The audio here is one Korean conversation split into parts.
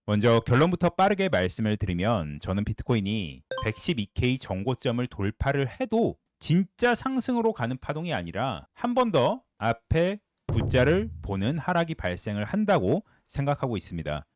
먼저 결론부터 빠르게 말씀을 드리면 저는 비트코인이 112K 정고점을 돌파를 해도 진짜 상승으로 가는 파동이 아니라 한 번 더 앞에 굿자를 보는 하락이 발생을 한다고 생각하고 있습니다.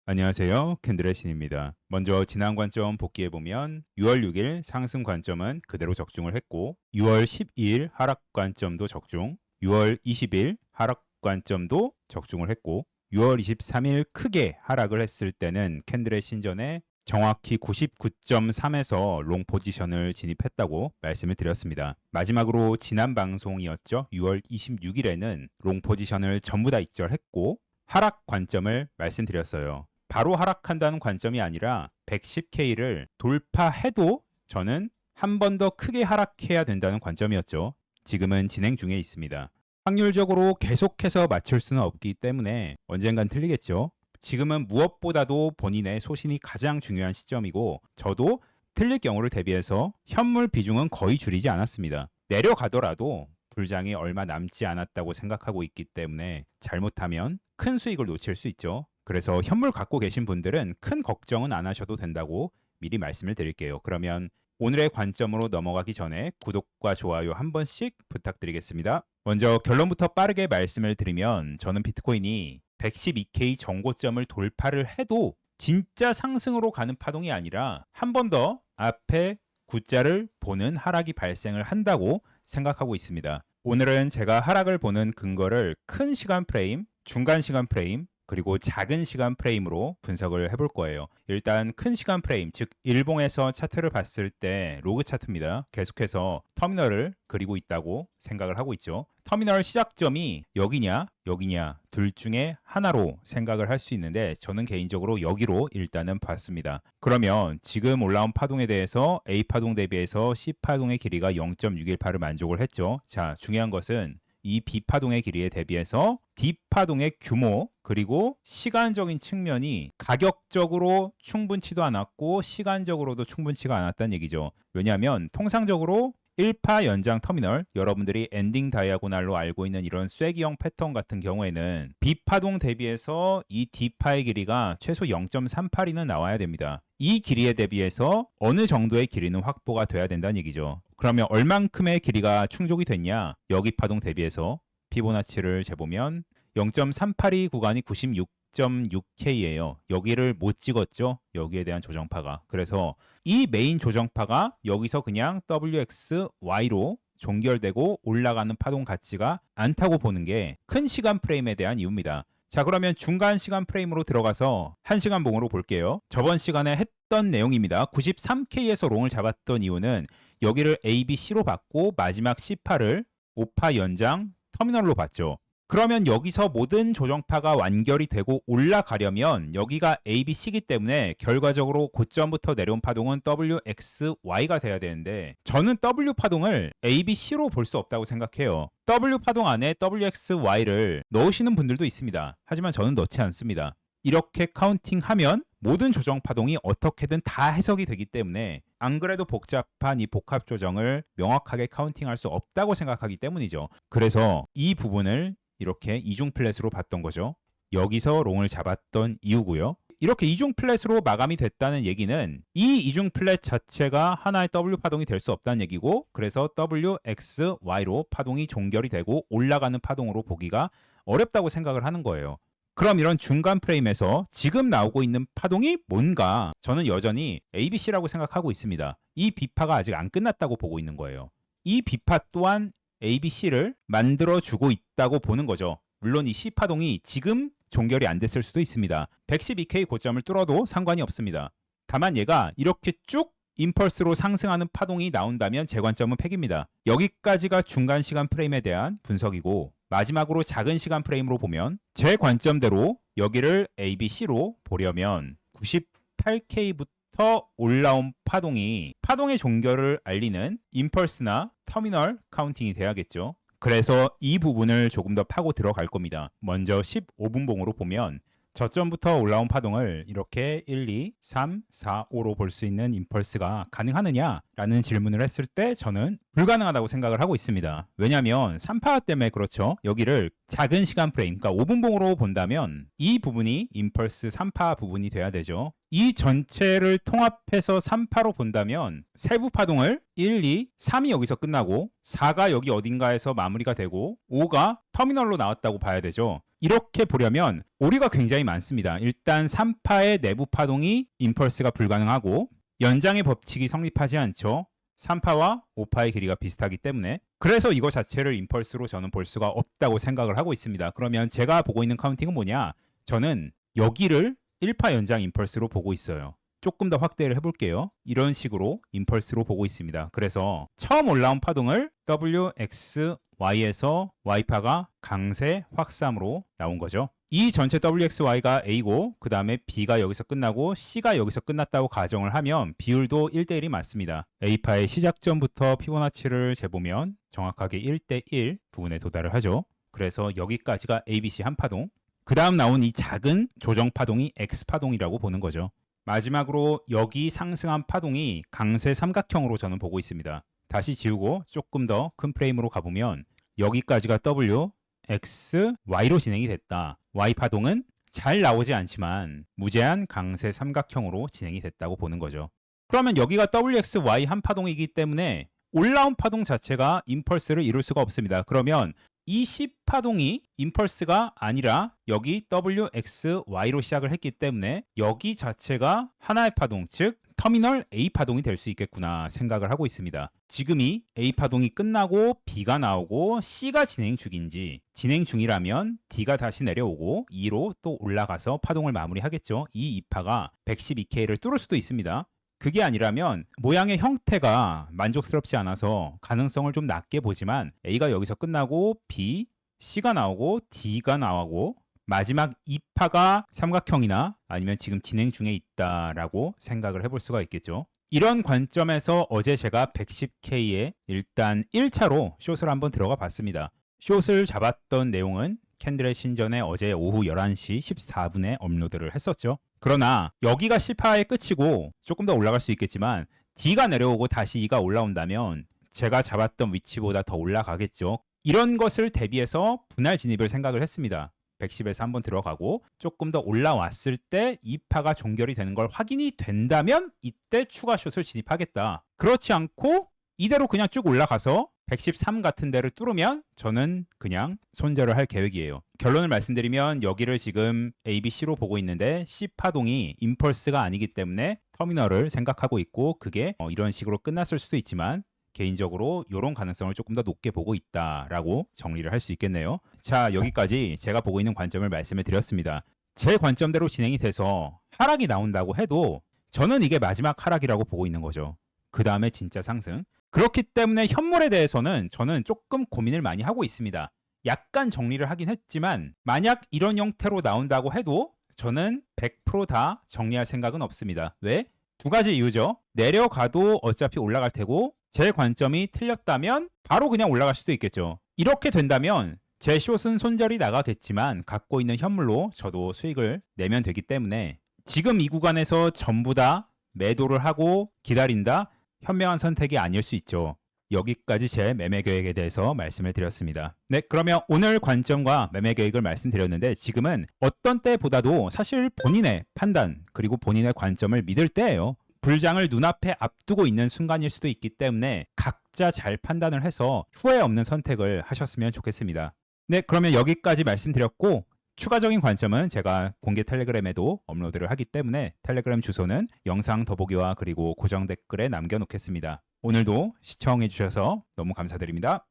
안녕하세요. 캔들의 신입니다. 먼저 지난 관점 복귀해보면 6월 6일 상승 관점은 그대로 적중을 했고 6월 12일 하락 관점도 적중, 6월 20일 하락 관점도 적중을 했고 6월 23일 크게 하락을 했을 때는 캔들의 신전에 정확히 99.3에서 롱 포지션을 진입했다고 말씀을 드렸습니다. 마지막으로 지난 방송이었죠. 6월 26일에는 롱 포지션을 전부 다 익절했고 하락 관점을 말씀드렸어요. 바로 하락한다는 관점이 아니라 110K를 돌파해도 저는 한 번 더 크게 하락해야 된다는 관점이었죠. 지금은 진행 중에 있습니다. 확률적으로 계속해서 맞출 수는 없기 때문에 언젠간 틀리겠죠. 지금은 무엇보다도 본인의 소신이 가장 중요한 시점이고 저도 틀릴 경우를 대비해서 현물 비중은 거의 줄이지 않았습니다. 내려가더라도 불장이 얼마 남지 않았다고 생각하고 있기 때문에 잘못하면 큰 수익을 놓칠 수 있죠. 그래서 현물 갖고 계신 분들은 큰 걱정은 안 하셔도 된다고 미리 말씀을 드릴게요. 그러면 오늘의 관점으로 넘어가기 전에 구독과 좋아요 한 번씩 부탁드리겠습니다. 먼저 결론부터 빠르게 말씀을 드리면 저는 비트코인이 112K 정고점을 돌파를 해도 진짜 상승으로 가는 파동이 아니라 한 번 더 앞에 굿자를 보는 하락이 발생을 한다고 생각하고 있습니다. 오늘은 제가 하락을 보는 근거를 큰 시간 프레임, 중간 시간 프레임, 그리고 작은 시간 프레임으로 분석을 해볼 거예요. 일단 큰 시간 프레임, 즉 일봉에서 차트를 봤을 때 로그 차트입니다. 계속해서 터미널을 그리고 있다고 생각을 하고 있죠. 터미널 시작점이 여기냐 여기냐 둘 중에 하나로 생각을 할 수 있는데 저는 개인적으로 여기로 일단은 봤습니다. 그러면 지금 올라온 파동에 대해서 A파동 대비해서 C파동의 길이가 0.618을 만족을 했죠. 자, 중요한 것은 이 B파동의 길이에 대비해서 D파동의 규모 그리고 시간적인 측면이 가격적으로 충분치도 않았고 시간적으로도 충분치가 않았다는 얘기죠. 왜냐하면 통상적으로 1파 연장 터미널, 여러분들이 엔딩 다이아고날로 알고 있는 이런 쐐기형 패턴 같은 경우에는 B파동 대비해서 이 D파의 길이가 최소 0.38이는 나와야 됩니다. 이 길이에 대비해서 어느 정도의 길이는 확보가 돼야 된다는 얘기죠. 그러면 얼만큼의 길이가 충족이 됐냐? 여기 파동 대비해서 피보나치를 재보면 0.382 구간이 96.6K예요. 여기를 못 찍었죠. 여기에 대한 조정파가. 그래서 이 메인 조정파가 여기서 그냥 WXY로 종결되고 올라가는 파동 같지가 않다고 보는 게 큰 시간 프레임에 대한 이유입니다. 자, 그러면 중간 시간 프레임으로 들어가서 1시간 봉으로 볼게요. 저번 시간에 했던 내용입니다. 93K에서 롱을 잡았던 이유는 여기를 A, B, C로 봤고 마지막 C파를 5파 연장 터미널로 봤죠. 그러면 여기서 모든 조정파가 완결이 되고 올라가려면 여기가 A, B, C이기 때문에 결과적으로 고점부터 내려온 파동은 WXY가 돼야 되는데 저는 W 파동을 A, B, C로 볼 수 없다고 생각해요. W 파동 안에 WXY를 넣으시는 분들도 있습니다. 하지만 저는 넣지 않습니다. 이렇게 카운팅하면 모든 조정 파동이 어떻게든 다 해석이 되기 때문에 안 그래도 복잡한 이 복합 조정을 명확하게 카운팅할 수 없다고 생각하기 때문이죠. 그래서 이 부분을 이렇게 이중 플랫으로 봤던 거죠. 여기서 롱을 잡았던 이유고요. 이렇게 이중 플랫으로 마감이 됐다는 얘기는 이 이중 플랫 자체가 하나의 W 파동이 될 수 없다는 얘기고 그래서 WXY로 파동이 종결이 되고 올라가는 파동으로 보기가 어렵다고 생각을 하는 거예요. 그럼 이런 중간 프레임에서 지금 나오고 있는 파동이 뭔가 저는 여전히 ABC라고 생각하고 있습니다. 이 B파가 아직 안 끝났다고 보고 있는 거예요. 이 B파 또한 ABC를 만들어주고 있다고 보는 거죠. 물론 이 C파동이 지금 종결이 안 됐을 수도 있습니다. 112K 고점을 뚫어도 상관이 없습니다. 다만 얘가 이렇게 쭉 임펄스로 상승하는 파동이 나온다면 제 관점은 팩입니다. 여기까지가 중간 시간 프레임에 대한 분석이고 마지막으로 작은 시간 프레임으로 보면 제 관점대로 여기를 ABC로 보려면 98K부터 올라온 파동이 파동의 종결을 알리는 임펄스나 터미널 카운팅이 돼야겠죠. 그래서 이 부분을 조금 더 파고 들어갈 겁니다. 먼저 15분봉으로 보면 저점부터 올라온 파동을 이렇게 1, 2, 3, 4, 5로 볼 수 있는 임펄스가 가능하느냐라는 질문을 했을 때 저는 불가능하다고 생각을 하고 있습니다. 왜냐하면 3파 때문에 그렇죠. 여기를 작은 시간 프레임, 그러니까 5분봉으로 본다면 이 부분이 임펄스 3파 부분이 돼야 되죠. 이 전체를 통합해서 3파로 본다면 세부 파동을 1, 2, 3이 여기서 끝나고 4가 여기 어딘가에서 마무리가 되고 5가 터미널로 나왔다고 봐야 되죠. 이렇게 보려면 오류가 굉장히 많습니다. 일단 3파의 내부 파동이 임펄스가 불가능하고 연장의 법칙이 성립하지 않죠. 3파와 5파의 길이가 비슷하기 때문에 그래서 이거 자체를 임펄스로 저는 볼 수가 없다고 생각을 하고 있습니다. 그러면 제가 보고 있는 카운팅은 뭐냐? 저는 여기를 1파 연장 임펄스로 보고 있어요. 조금 더 확대를 해볼게요. 이런 식으로 임펄스로 보고 있습니다. 그래서 처음 올라온 파동을 WXY에서 Y파가 강세 확삼으로 나온 거죠. 이 전체 WXY가 A고 그 다음에 B가 여기서 끝나고 C가 여기서 끝났다고 가정을 하면 비율도 1대1이 맞습니다. A파의 시작점부터 피보나치를 재보면 정확하게 1대1 부분에 도달을 하죠. 그래서 여기까지가 ABC 한 파동, 그 다음 나온 이 작은 조정 파동이 X파동이라고 보는 거죠. 마지막으로 여기 상승한 파동이 강세 삼각형으로 저는 보고 있습니다. 다시 지우고 조금 더 큰 프레임으로 가보면 여기까지가 W, X, Y로 진행이 됐다. Y 파동은 잘 나오지 않지만 무제한 강세 삼각형으로 진행이 됐다고 보는 거죠. 그러면 여기가 WX, Y 한 파동이기 때문에 올라온 파동 자체가 임펄스를 이룰 수가 없습니다. 그러면 이 C파동이 임펄스가 아니라 여기 WXY로 시작을 했기 때문에 여기 자체가 하나의 파동, 즉 터미널 A파동이 될 수 있겠구나 생각을 하고 있습니다. 지금이 A파동이 끝나고 B가 나오고 C가 진행 중인지, 진행 중이라면 D가 다시 내려오고 E로 또 올라가서 파동을 마무리하겠죠. 이 2파가 112K를 뚫을 수도 있습니다. 그게 아니라면 모양의 형태가 만족스럽지 않아서 가능성을 좀 낮게 보지만 A가 여기서 끝나고 B, C가 나오고 D가 나오고 마지막 2파가 삼각형이나 아니면 지금 진행 중에 있다라고 생각을 해볼 수가 있겠죠. 이런 관점에서 어제 제가 110K에 일단 1차로 숏을 한번 들어가 봤습니다. 숏을 잡았던 내용은 캔들의 신전에 어제 오후 11시 14분에 업로드를 했었죠. 그러나 여기가 10파의 끝이고 조금 더 올라갈 수 있겠지만 D가 내려오고 다시 E가 올라온다면 제가 잡았던 위치보다 더 올라가겠죠. 이런 것을 대비해서 분할 진입을 생각을 했습니다. 110에서 한번 들어가고 조금 더 올라왔을 때 2파가 종결이 되는 걸 확인이 된다면 이때 추가 숏을 진입하겠다. 그렇지 않고 이대로 그냥 쭉 올라가서 113 같은 데를 뚫으면 저는 그냥 손절을 할 계획이에요. 결론을 말씀드리면 여기를 지금 ABC로 보고 있는데 C파동이 임펄스가 아니기 때문에 터미널을 생각하고 있고 그게 이런 식으로 끝났을 수도 있지만 개인적으로 이런 가능성을 조금 더 높게 보고 있다라고 정리를 할 수 있겠네요. 자, 여기까지 제가 보고 있는 관점을 말씀을 드렸습니다. 제 관점대로 진행이 돼서 하락이 나온다고 해도 저는 이게 마지막 하락이라고 보고 있는 거죠. 그 다음에 진짜 상승. 그렇기 때문에 현물에 대해서는 저는 조금 고민을 많이 하고 있습니다. 약간 정리를 하긴 했지만 만약 이런 형태로 나온다고 해도 저는 100% 다 정리할 생각은 없습니다. 왜? 두 가지 이유죠. 내려가도 어차피 올라갈 테고 제 관점이 틀렸다면 바로 그냥 올라갈 수도 있겠죠. 이렇게 된다면 제 숏은 손절이 나가겠지만 갖고 있는 현물로 저도 수익을 내면 되기 때문에 지금 이 구간에서 전부 다 매도를 하고 기다린다? 현명한 선택이 아닐 수 있죠. 여기까지 제 매매 계획에 대해서 말씀을 드렸습니다. 네, 그러면 오늘 관점과 매매 계획을 말씀드렸는데 지금은 어떤 때보다도 사실 본인의 판단 그리고 본인의 관점을 믿을 때예요. 불장을 눈앞에 앞두고 있는 순간일 수도 있기 때문에 각자 잘 판단을 해서 후회 없는 선택을 하셨으면 좋겠습니다. 네, 그러면 여기까지 말씀드렸고 추가적인 관점은 제가 공개 텔레그램에도 업로드를 하기 때문에 텔레그램 주소는 영상 더보기와 그리고 고정 댓글에 남겨놓겠습니다. 오늘도 시청해 주셔서 너무 감사드립니다.